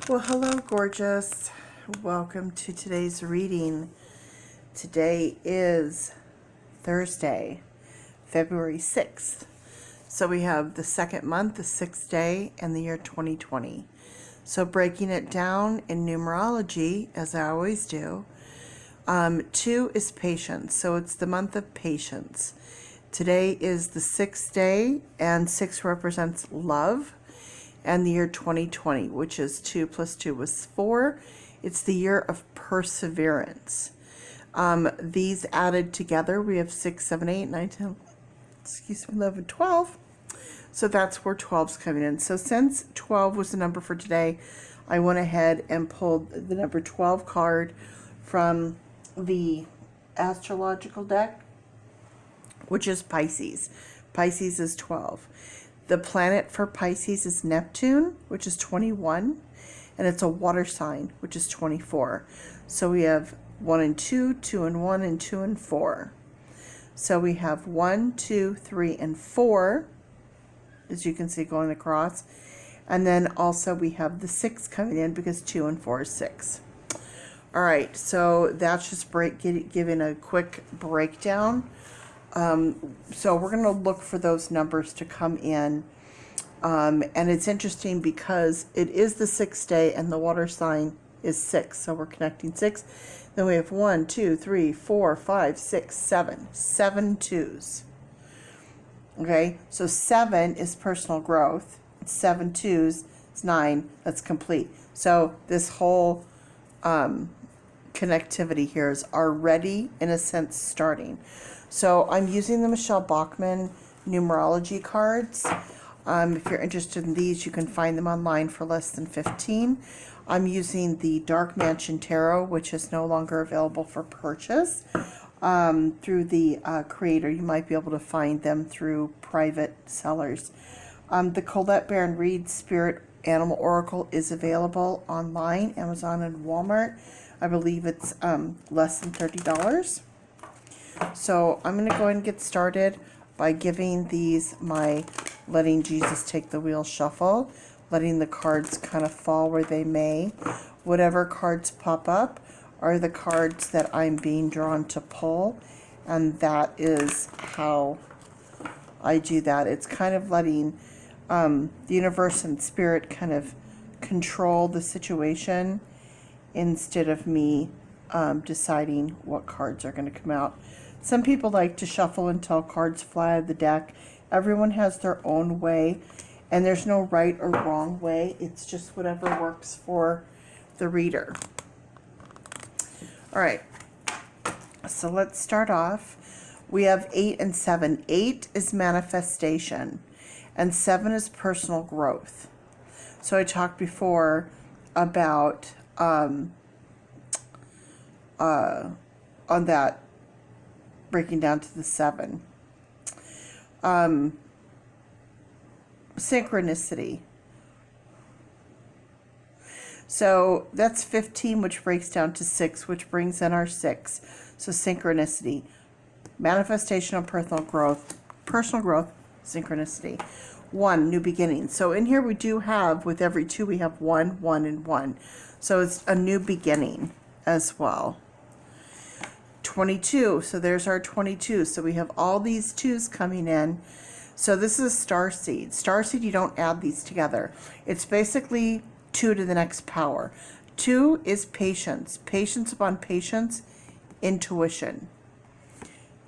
Well, hello, gorgeous. Welcome to today's reading. Today is Thursday, February 6th. So we have the second month, the sixth day, and the year 2020. So breaking it down in numerology, as I always do, 2 is patience. So it's the month of patience. Today is the sixth day, and 6 represents love. And the year 2020, which is 2 plus 2 was 4. It's the year of perseverance. These added together, we have 6, 7, 8, 9, 10, 11, 12. So that's where 12's coming in. So since 12 was the number for today, I went ahead and pulled the number 12 card from the astrological deck, which is Pisces. Pisces is 12. The planet for Pisces is Neptune, which is 21, and it's a water sign, which is 24. So we have 1 and 2, 2 and 1, and 2 and 4. So we have 1, 2, 3, and 4, as you can see going across. And then also we have the 6 coming in because 2 and 4 is 6. All right, so that's just giving a quick breakdown. So we're going to look for those numbers to come in. And it's interesting because it is the sixth day and the water sign is 6. So we're connecting 6. Then we have 1, 2, 3, 4, 5, 6, 7. 7 twos. Okay, so 7 is personal growth. 7 twos is 9. That's complete. So this whole connectivity here is already, in a sense, starting. So I'm using the Michelle Bachman numerology cards. If you're interested in these, you can find them online for less than $15. I'm using the Dark Mansion Tarot, which is no longer available for purchase through the creator. You might be able to find them through private sellers. The Colette Baron Reed Spirit Animal Oracle is available online, Amazon and Walmart. I believe it's less than $30. So I'm going to go ahead and get started by giving these my letting Jesus take the wheel shuffle, letting the cards kind of fall where they may. Whatever cards pop up are the cards that I'm being drawn to pull, and that is how I do that. It's kind of letting the universe and spirit kind of control the situation instead of me deciding what cards are going to come out. Some people like to shuffle until cards fly out of the deck. Everyone has their own way, and there's no right or wrong way. It's just whatever works for the reader. All right, so let's start off. We have 8 and 7. 8 is manifestation, and 7 is personal growth. So I talked before about on that, breaking down to the 7. Synchronicity. So that's 15, which breaks down to 6, which brings in our 6. So synchronicity, manifestation of personal growth, synchronicity. 1, new beginning. So in here we do have, with every 2, we have 1, 1, and 1. So it's a new beginning as well. 22, so there's our 22. So we have all these 2s coming in. So this is starseed. Starseed, you don't add these together. It's basically 2 to the next power. 2 is patience. Patience upon patience. Intuition.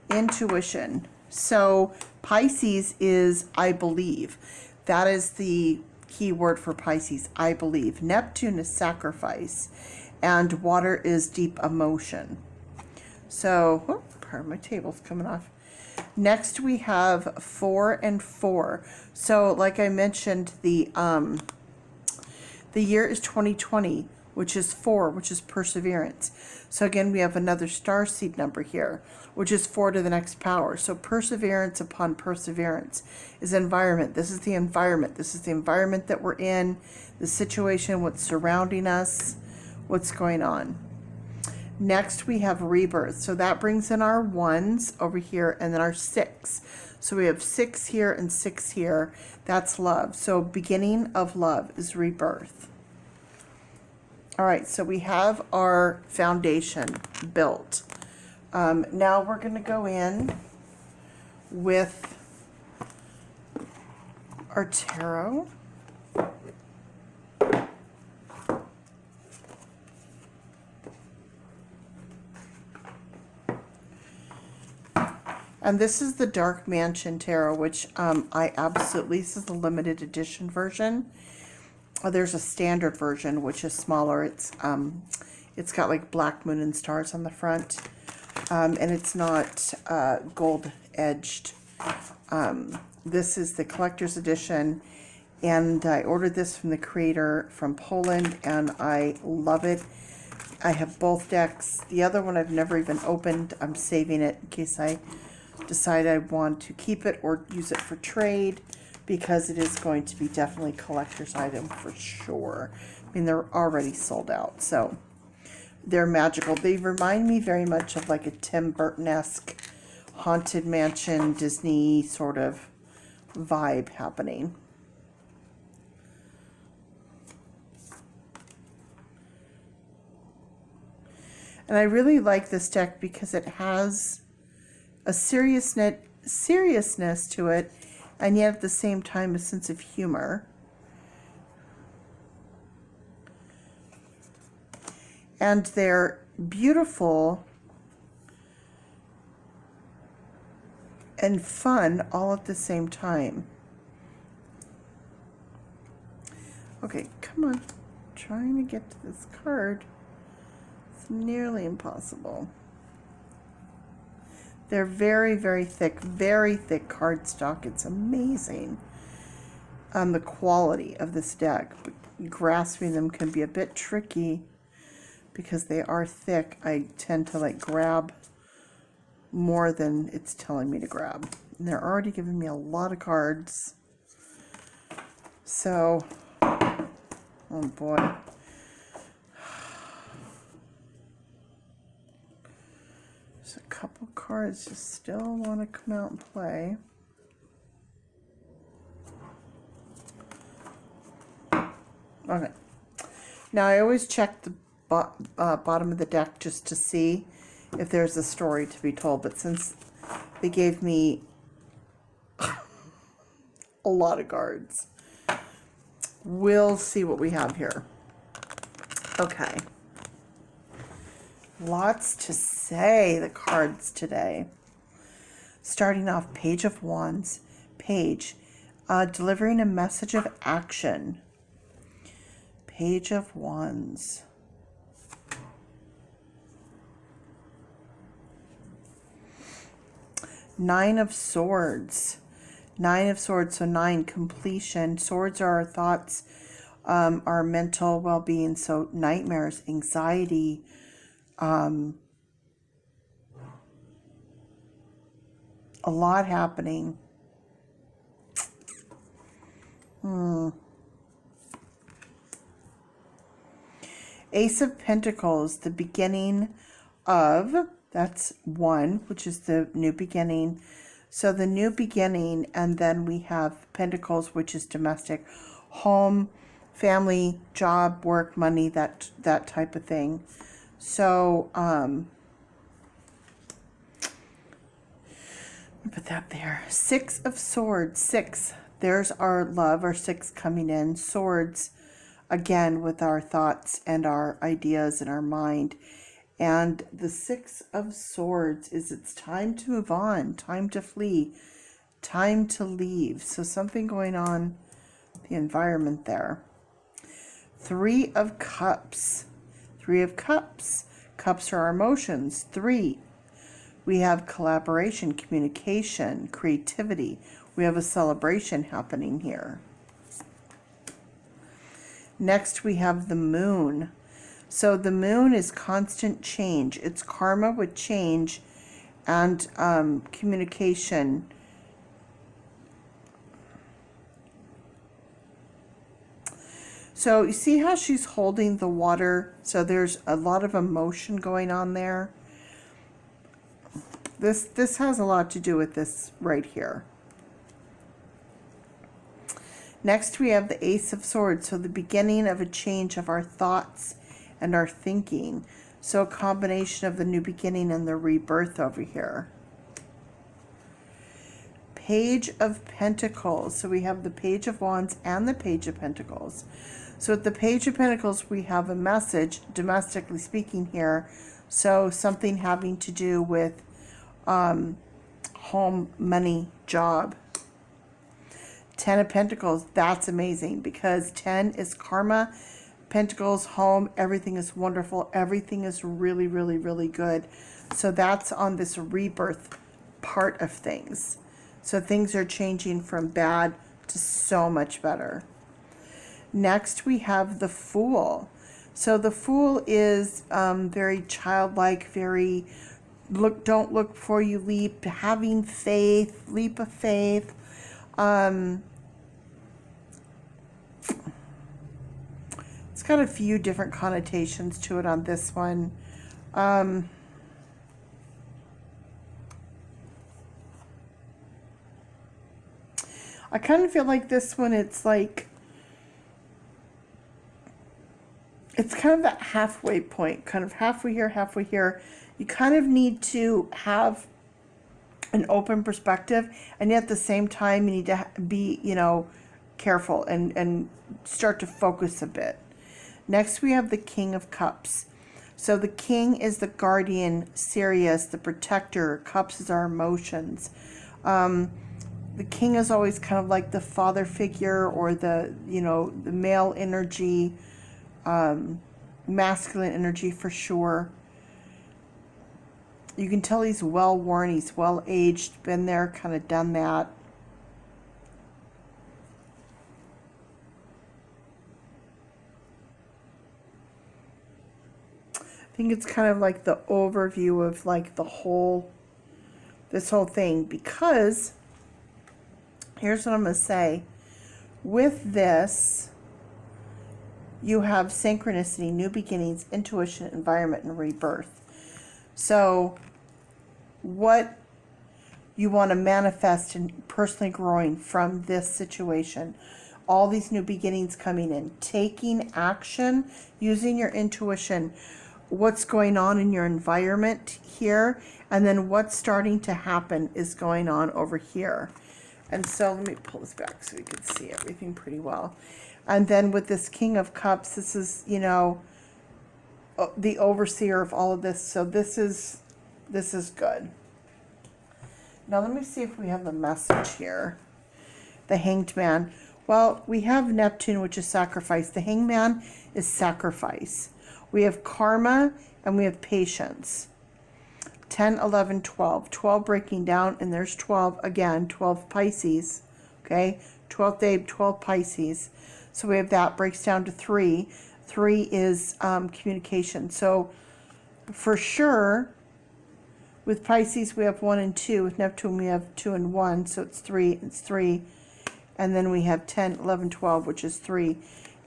Intuition. So Pisces is I believe. That is the key word for Pisces, I believe. Neptune is sacrifice. And water is deep emotion. So, pardon, my table's coming off. Next we have 4 and 4. So, like I mentioned, the year is 2020, which is 4, which is perseverance. So again, we have another starseed number here, which is 4 to the next power. So perseverance upon perseverance is environment. This is the environment. This is the environment that we're in, the situation, what's surrounding us, what's going on. Next, we have rebirth. So that brings in our 1s over here and then our 6. So we have 6 here and 6 here. That's love. So beginning of love is rebirth. All right, so we have our foundation built. Now we're going to go in with our tarot. And this is the Dark Mansion Tarot, which this is the limited edition version. There's a standard version, which is smaller. It's got like black moon and stars on the front. And it's not gold edged. This is the collector's edition. And I ordered this from the creator from Poland, and I love it. I have both decks. The other one I've never even opened. I'm saving it in case I decide I want to keep it or use it for trade, because it is going to be definitely a collector's item for sure. I mean, they're already sold out, so they're magical. They remind me very much of like a Tim Burton-esque haunted mansion Disney sort of vibe happening. And I really like this deck because it has a seriousness to it, and yet at the same time a sense of humor. And they're beautiful and fun all at the same time. Okay, come on. Trying to get to this card. It's nearly impossible. They're very, very thick cardstock. It's amazing. The quality of this deck. But grasping them can be a bit tricky because they are thick. I tend to like grab more than it's telling me to grab. And they're already giving me a lot of cards. So, oh boy. There's a couple cards that still want to come out and play. Okay. Now I always check the bottom of the deck just to see if there's a story to be told, but since they gave me a lot of cards, we'll see what we have here. Okay. Lots to say, the cards today. Starting off, Page of Wands. Page, delivering a message of action. Page of Wands. Nine of Swords. Nine of Swords, so 9, completion. Swords are our thoughts, our mental well-being, so nightmares, anxiety, a lot happening. Ace of Pentacles, the beginning of, that's 1, which is the new beginning. So the new beginning, and then we have Pentacles, which is domestic, home, family, job, work, money, that type of thing. So, put that there. 6 of Swords, 6. There's our love, our 6 coming in. Swords, again, with our thoughts and our ideas and our mind. And the 6 of Swords is it's time to move on, time to flee, time to leave. So something going on the environment there. 3 of Cups. 3 of Cups. Cups are our emotions. 3. We have collaboration, communication, creativity. We have a celebration happening here. Next, we have the Moon. So the Moon is constant change. It's karma with change and communication. So you see how she's holding the water? So there's a lot of emotion going on there. This has a lot to do with this right here. Next we have the Ace of Swords. So the beginning of a change of our thoughts and our thinking. So a combination of the new beginning and the rebirth over here. Page of Pentacles. So we have the Page of Wands and the Page of Pentacles. So at the Page of Pentacles, we have a message, domestically speaking here. So something having to do with home, money, job. 10 of Pentacles, that's amazing because 10 is karma, Pentacles, home, everything is wonderful. Everything is really, really, really good. So that's on this rebirth part of things. So things are changing from bad to so much better. Next, we have the Fool. So the Fool is very childlike, very don't look before you leap, having faith, leap of faith. It's got a few different connotations to it on this one. I kind of feel like this one, it's like, it's kind of that halfway point, kind of halfway here, halfway here. You kind of need to have an open perspective, and yet at the same time, you need to be, careful and start to focus a bit. Next, we have the King of Cups. So the King is the guardian, Sirius, the protector. Cups is our emotions. The King is always kind of like the father figure, or the male energy, masculine energy for sure. You can tell he's well worn, he's well aged, been there, kind of done that. I think it's kind of like the overview of like this whole thing, because here's what I'm going to say. With this, you have synchronicity, new beginnings, intuition, environment, and rebirth. So what you want to manifest and personally growing from this situation, all these new beginnings coming in, taking action, using your intuition, what's going on in your environment here, and then what's starting to happen is going on over here. And so let me pull this back so we can see everything pretty well. And then with this King of Cups, this is, the overseer of all of this. So this is good. Now let me see if we have the message here. The Hanged Man. Well, we have Neptune, which is sacrifice. The Hanged Man is sacrifice. We have karma and we have patience. 10, 11, 12. 12 breaking down, and there's 12 again. 12 Pisces. Okay? 12th day, 12 Pisces. So we have that breaks down to 3. 3 is communication. So for sure, with Pisces, we have 1 and 2. With Neptune, we have 2 and 1. So it's 3. It's 3. And then we have 10, 11, 12, which is 3.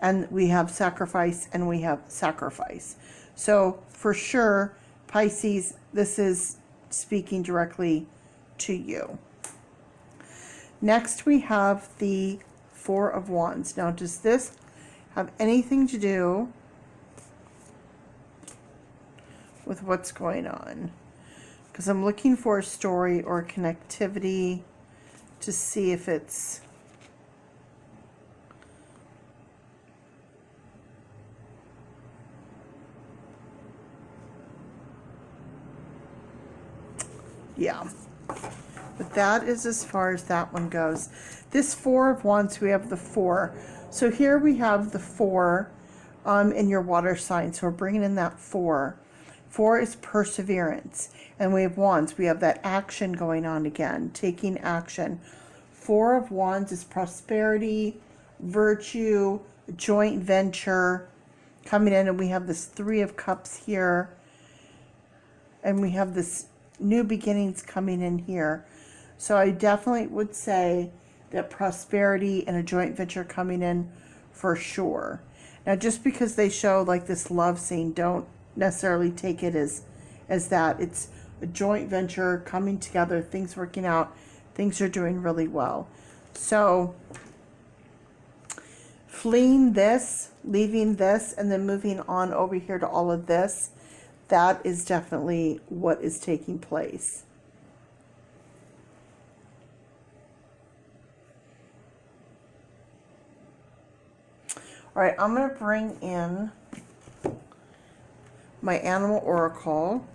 And we have sacrifice and we have sacrifice. So for sure, Pisces, this is speaking directly to you. Next, we have the Four of Wands. Now, does this have anything to do with what's going on? Because I'm looking for a story or a connectivity to see if it's... Yeah. But that is as far as that one goes. This Four of Wands, we have the 4. So here we have the 4 in your water sign. So we're bringing in that 4. 4 is perseverance. And we have Wands. We have that action going on again, taking action. 4 of Wands is prosperity, virtue, joint venture coming in. And we have this 3 of Cups here. And we have this new beginnings coming in here. So I definitely would say that prosperity and a joint venture coming in for sure. Now, just because they show like this love scene, don't necessarily take it as that. It's a joint venture coming together, things working out, things are doing really well. So fleeing this, leaving this, and then moving on over here to all of this, that is definitely what is taking place. All right, I'm going to bring in my Animal Oracle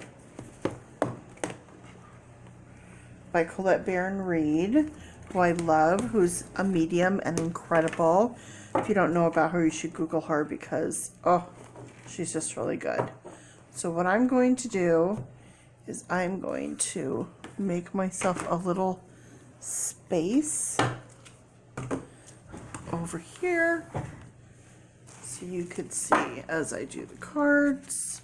by Colette Baron Reed, who I love, who's a medium and incredible. If you don't know about her, you should Google her because, oh, she's just really good. So what I'm going to do is I'm going to make myself a little space over here so you could see as I do the cards.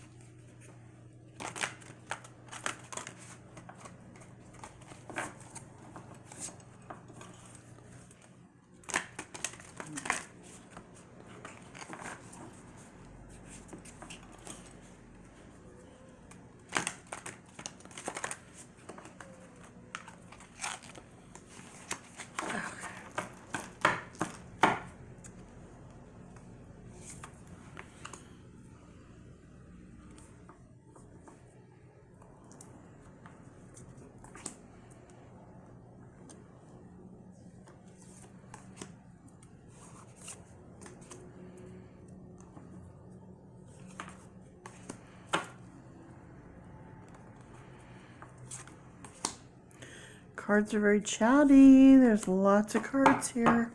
Cards are very chatty. There's lots of cards here.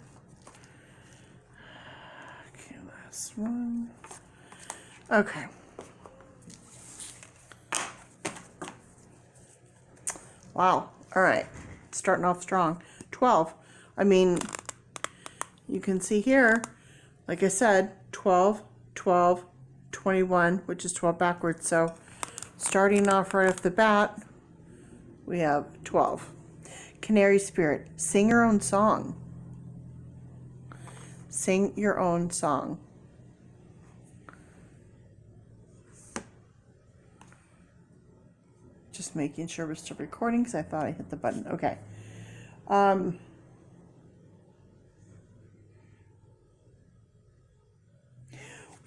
Okay, last one. Okay. Wow. All right. Starting off strong. 12. I mean, you can see here, like I said, 12, 12, 21, which is 12 backwards. So starting off right off the bat, we have 12. Canary Spirit, sing your own song. Sing your own song. Just making sure we're still recording because I thought I hit the button. Okay.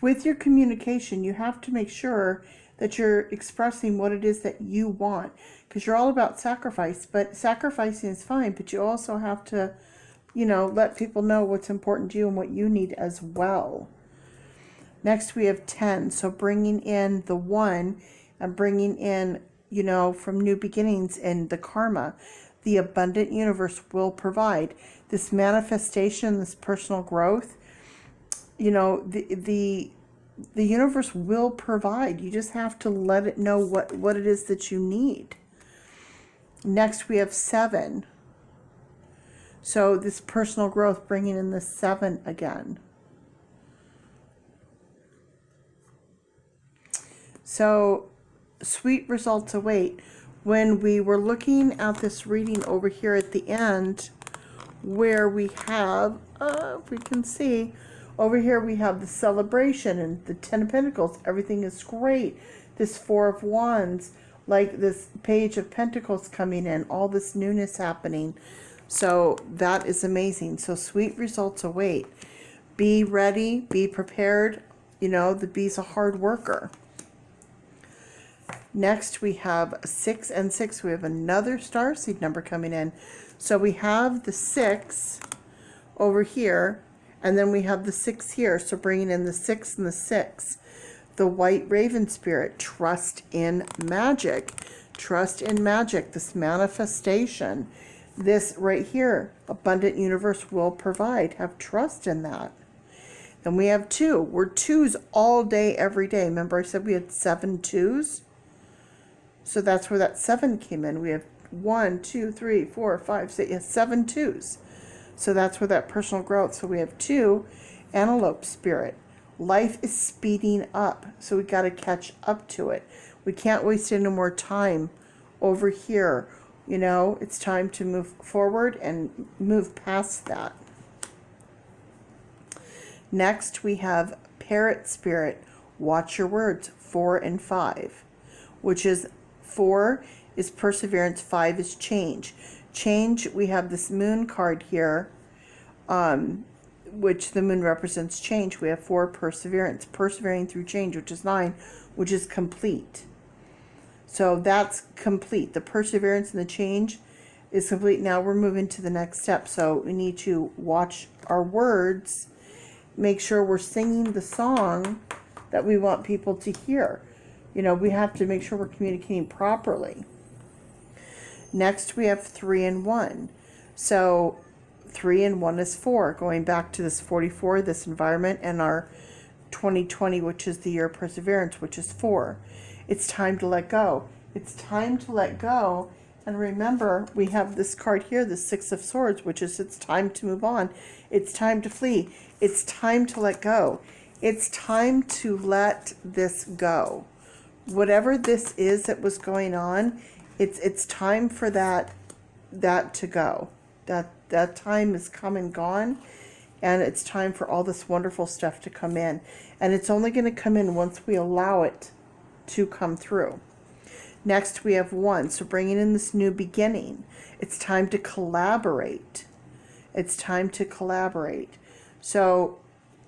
With your communication, you have to make sure that you're expressing what it is that you want, because you're all about sacrifice. But sacrificing is fine, but you also have to, you know, let people know what's important to you and what you need as well. Next, we have 10. So bringing in the 1 and bringing in, you know, from new beginnings and the karma, the abundant universe will provide. This manifestation, this personal growth, you know, the universe will provide. You just have to let it know what it is that you need. Next, we have 7. So this personal growth, bringing in the 7 again. So sweet results await. When we were looking at this reading over here at the end, where we have, if we can see, over here we have the celebration and the 10 of Pentacles. Everything is great. This 4 of Wands, like this Page of Pentacles coming in, all this newness happening. So that is amazing. So sweet results await. Be ready, be prepared. You know, the bee's a hard worker. Next we have 6 and 6. We have another starseed number coming in. So we have the 6 over here. And then we have the 6 here, so bringing in the 6 and the 6. The White Raven Spirit, trust in magic. Trust in magic, this manifestation. This right here, abundant universe will provide. Have trust in that. Then we have 2. We're 2s all day, every day. Remember I said we had 7 2s? So that's where that 7 came in. We have 1, 2, 3, 4, 5, 6, yeah, 7 2s. So that's where that personal growth. So we have 2, Antelope Spirit. Life is speeding up, so we got to catch up to it. We can't waste any more time over here. You know, it's time to move forward and move past that. Next, we have Parrot Spirit. Watch your words, 4 and 5, which is 4 is perseverance, 5 is change. Change, we have this Moon card here. which the moon represents change. We have 4, perseverance, persevering through change, which is 9, which is complete. So that's complete. The perseverance and the change is complete. Now we're moving to the next step. So we need to watch our words, make sure we're singing the song that we want people to hear. You know, we have to make sure we're communicating properly. Next, we have 3 and 1. So 3 and 1 is 4, going back to this 44, this environment, and our 2020, which is the year of perseverance, which is 4. It's time to let go. It's time to let go. And remember, we have this card here, the 6 of Swords, which is it's time to move on. It's time to flee. It's time to let go. It's time to let this go. Whatever this is that was going on, it's time for that to go. That time is come and gone, and it's time for all this wonderful stuff to come in. And it's only going to come in once we allow it to come through. Next, we have 1. So bringing in this new beginning. It's time to collaborate. It's time to collaborate. So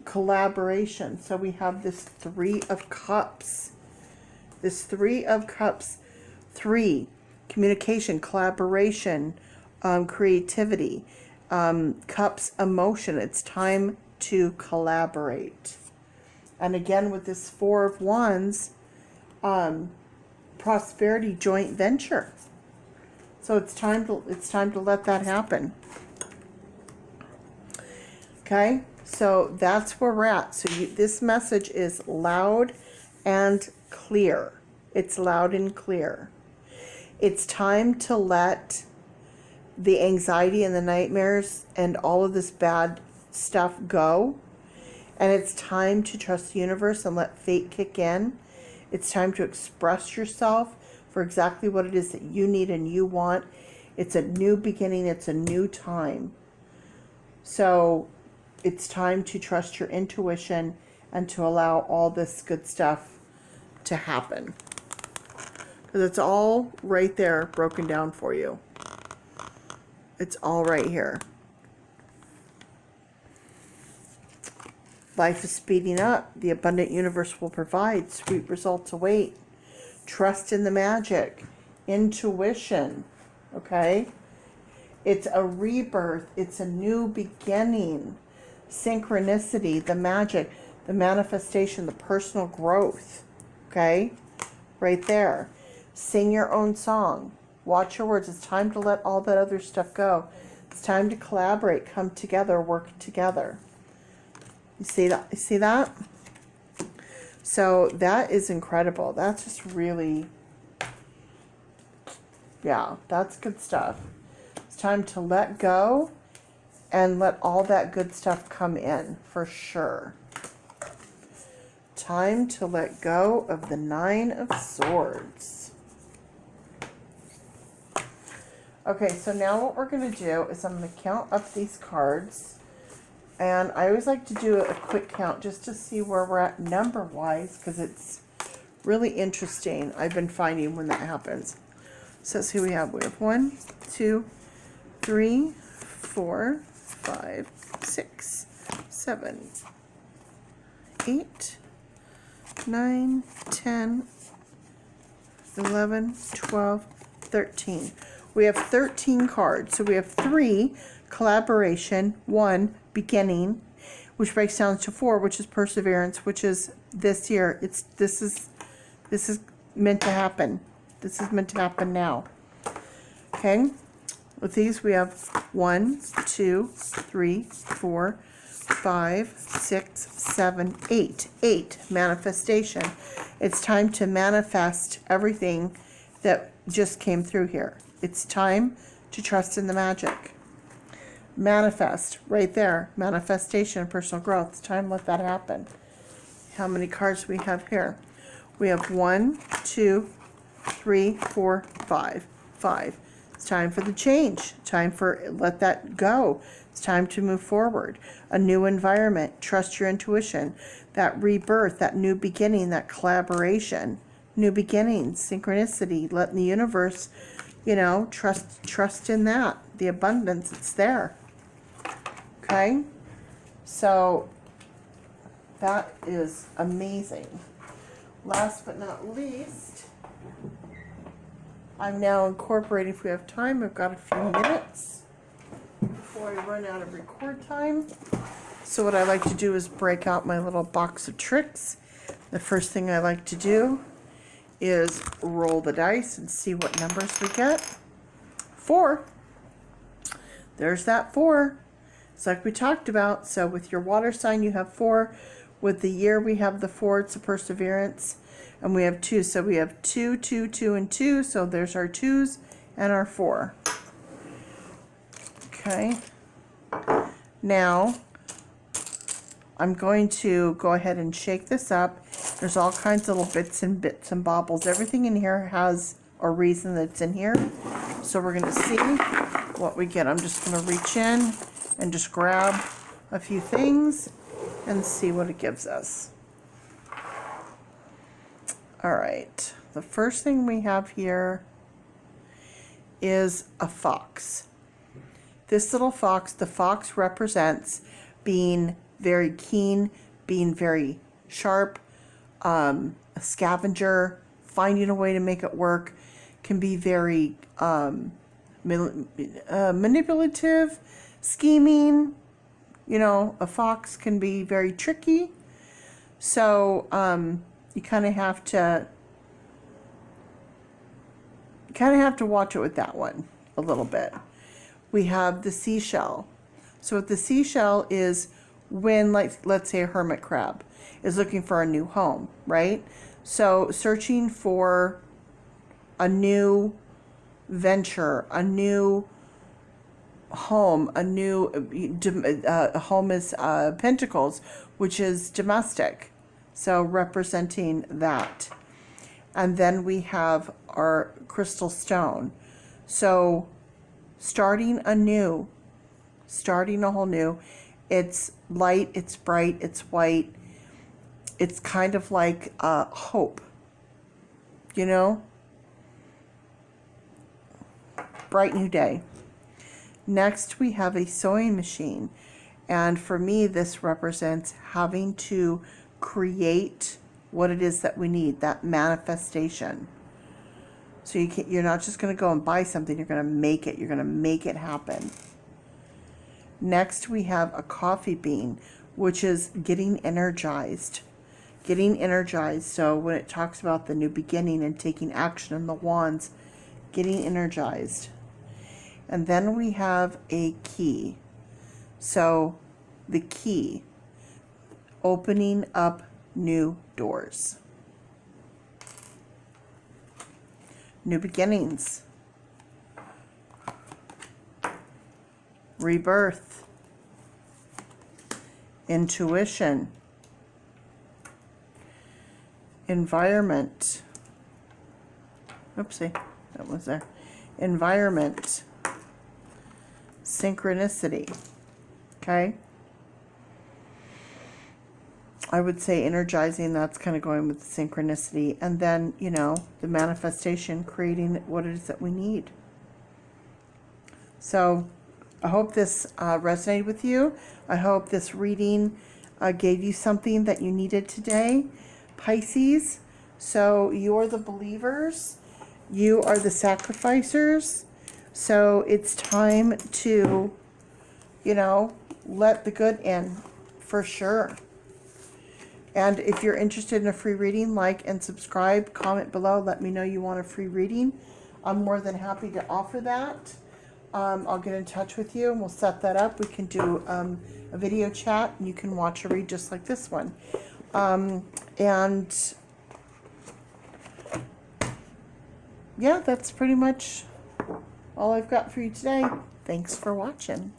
collaboration. So we have this 3 of Cups. This 3 of Cups. 3, communication, collaboration, creativity. Cups, emotion. It's time to collaborate. And again, with this 4 of Wands, prosperity, joint venture. So it's time to let that happen. Okay, so that's where we're at. So this message is loud and clear. It's loud and clear. It's time to let the anxiety and the nightmares and all of this bad stuff go. And it's time to trust the universe and let fate kick in. It's time to express yourself for exactly what it is that you need and you want. It's a new beginning. It's a new time. So it's time to trust your intuition and to allow all this good stuff to happen. Because it's all right there broken down for you. It's all right here. Life is speeding up. The abundant universe will provide. Sweet results await. Trust in the magic. Intuition. Okay? It's a rebirth. It's a new beginning. Synchronicity, the magic, the manifestation, the personal growth. Okay? Right there. Sing your own song. Watch your words. It's time to let all that other stuff go. It's time to collaborate, come together, work together. You see that? You see that? So that is incredible. That's just really, yeah, that's good stuff. It's time to let go and let all that good stuff come in, for sure. Time to let go of the 9 of Swords. Okay, so now what we're going to do is I'm going to count up these cards. And I always like to do a quick count just to see where we're at number-wise, because it's really interesting. I've been finding when that happens. So let's see, we have 1, 2, 3, 4, 5, 6, 7, 8, 9, 10, 11, 12, 13. We have 13 cards. So we have 3, collaboration, 1, beginning, which breaks down to 4, which is perseverance, which is this year. This is meant to happen. This is meant to happen now. Okay, with these we have 1, 2, 3, 4, 5, 6, 7, 8. 8, manifestation. It's time to manifest everything that just came through here. It's time to trust in the magic. Manifest, right there. Manifestation, personal growth. It's time to let that happen. How many cards do we have here? We have 1, 2, 3, 4, 5. 5. It's time for the change. Time for let that go. It's time to move forward. A new environment. Trust your intuition. That rebirth, that new beginning, that collaboration. New beginnings, synchronicity. Letting the universe, you know, trust in that. The abundance, it's there. Okay? So that is amazing. Last but not least, I'm now incorporating, if we have time, I've got a few minutes before I run out of record time. So what I like to do is break out my little box of tricks. The first thing I like to do is roll the dice and see what numbers we get. 4. There's that 4. It's like we talked about. So with your water sign, you have 4. With the year, we have the 4. It's a perseverance. And we have 2. So we have 2, 2, 2, and 2. So there's our 2s and our 4. Okay. Now, I'm going to go ahead and shake this up. There's all kinds of little bits and bobbles. Everything in here has a reason that it's in here. So we're going to see what we get. I'm just going to reach in and just grab a few things and see what it gives us. All right. The first thing we have here is a fox. This little fox, the fox represents being very keen, being very sharp, a scavenger, finding a way to make it work, can be very manipulative, scheming. You know, a fox can be very tricky. So you kind of have to watch it with that one a little bit. We have the seashell. So what the seashell is, when, like, let's say a hermit crab is looking for a new home, right? So searching for a new venture, a new home, a home is pentacles, which is domestic. So representing that. And then we have our crystal stone. So starting anew, starting a whole new. It's light, it's bright, it's white. It's kind of like hope, you know? Bright new day. Next, we have a sewing machine. And for me, this represents having to create what it is that we need, that manifestation. So you're not just going to go and buy something, you're going to make it. You're going to make it happen. Next, we have a coffee bean, which is getting energized. Getting energized. So when it talks about the new beginning and taking action in the wands, getting energized. And then we have a key. So the key, opening up new doors. New beginnings. Rebirth. Intuition. Environment. Oopsie, that was there. Environment. Synchronicity. Okay. I would say energizing, that's kind of going with the synchronicity. And then, you know, the manifestation, creating what it is that we need. So I hope this resonated with you. I hope this reading gave you something that you needed today. Pisces, so you're the believers. You are the sacrificers. So it's time to, you know, let the good in for sure. And if you're interested in a free reading, like and subscribe, comment below, let me know you want a free reading. I'm more than happy to offer that. I'll get in touch with you and we'll set that up. We can do a video chat and you can watch a read just like this one. And yeah, that's pretty much all I've got for you today. Thanks for watching.